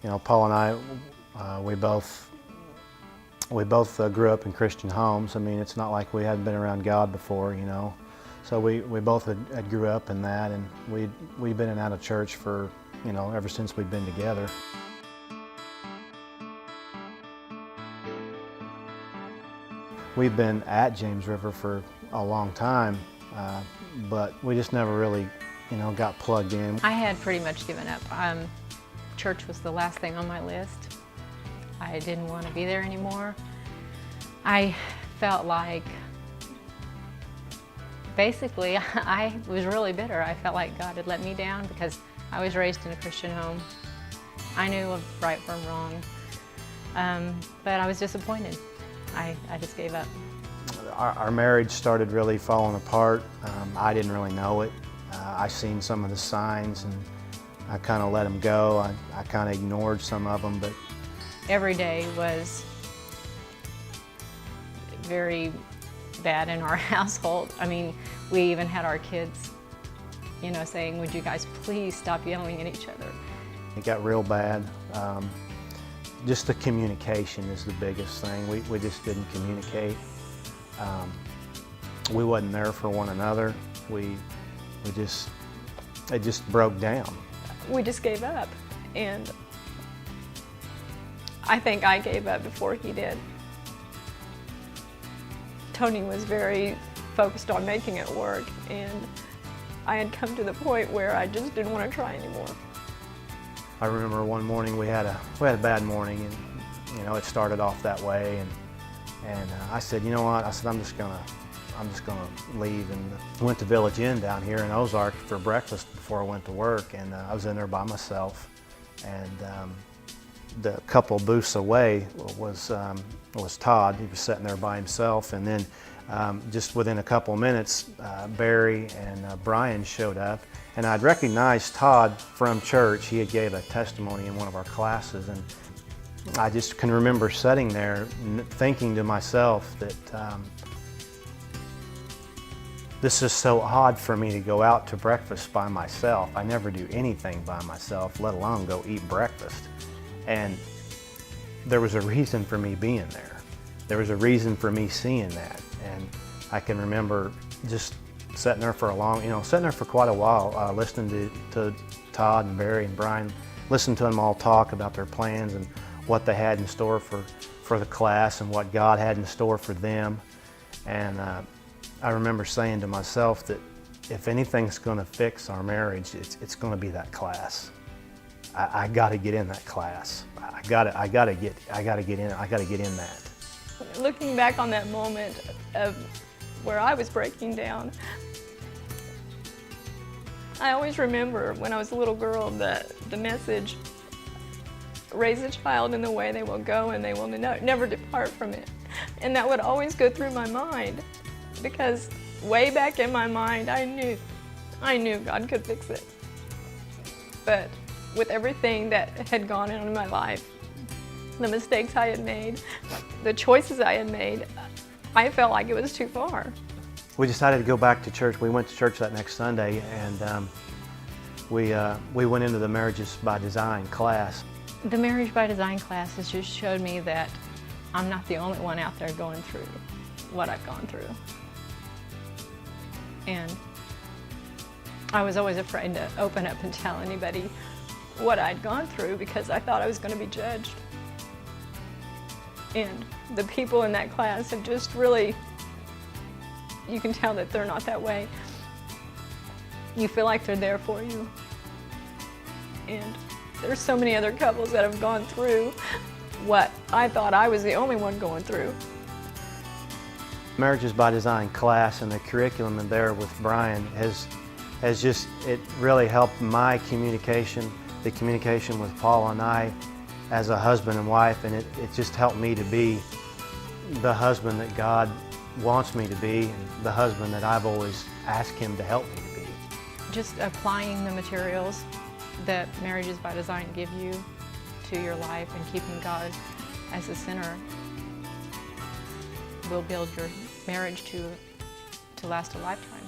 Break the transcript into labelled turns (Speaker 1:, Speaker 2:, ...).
Speaker 1: You know, Paula and I, we both grew up in Christian homes. I mean, it's not like we hadn't been around God before, you know. So we both had grew up in that, and we'd been in and out of church for, you know, ever since we'd been together. We've been at James River for a long time, but we just never really, you know, got plugged in.
Speaker 2: I had pretty much given up. Church was the last thing on my list. I didn't want to be there anymore. I felt like, basically, I was really bitter. I felt like God had let me down because I was raised in a Christian home. I knew of right from wrong, but I was disappointed. I just gave up.
Speaker 1: Our marriage started really falling apart. I didn't really know it. I seen some of the signs and I kind of let them go. I kind of ignored some of them, but
Speaker 2: every day was very bad in our household. I mean, we even had our kids, you know, saying, "Would you guys please stop yelling at each other?"
Speaker 1: It got real bad. Just the communication is the biggest thing. We just didn't communicate. We wasn't there for one another. It just broke down.
Speaker 3: We just gave up, and I think I gave up before he did. Tony was very focused on making it work, and I had come to the point where I just didn't want to try anymore.
Speaker 1: I remember one morning we had a bad morning, and you know, it started off that way, and I said, you know what? I said, I'm just gonna leave, and went to Village Inn down here in Ozark for breakfast before I went to work, and I was in there by myself, and the couple booths away was Todd. He was sitting there by himself, and then just within a couple of minutes, Barry and Brian showed up, and I'd recognized Todd from church. He had gave a testimony in one of our classes, and I just can remember sitting there thinking to myself that this is so odd for me to go out to breakfast by myself. I never do anything by myself, let alone go eat breakfast. And there was a reason for me being there. There was a reason for me seeing that. And I can remember just sitting there for quite a while, listening to Todd and Barry and Brian, listening to them all talk about their plans and what they had in store for the class and what God had in store for them. And I remember saying to myself that if anything's going to fix our marriage, it's going to be that class. I got to get in that class. I got to get in that.
Speaker 3: Looking back on that moment of where I was breaking down, I always remember when I was a little girl the message, raise a child in the way they will go and they will never depart from it. And that would always go through my mind, because way back in my mind I knew God could fix it. But with everything that had gone on in my life, the mistakes I had made, the choices I had made, I felt like it was too far.
Speaker 1: We decided to go back to church. We went to church that next Sunday, and we went into the Marriages by Design class.
Speaker 2: The Marriage by Design class has just showed me that I'm not the only one out there going through what I've gone through. And I was always afraid to open up and tell anybody what I'd gone through because I thought I was going to be judged. And the people in that class have just really, you can tell that they're not that way. You feel like they're there for you. And there's so many other couples that have gone through what I thought I was the only one going through.
Speaker 1: Marriages by Design class and the curriculum in there with Brian has just, it really helped my communication, the communication with Paula and I as a husband and wife, and it just helped me to be the husband that God wants me to be, and the husband that I've always asked Him to help me to be.
Speaker 2: Just applying the materials that Marriages by Design give you to your life and keeping God as the center will build your marriage to last a lifetime.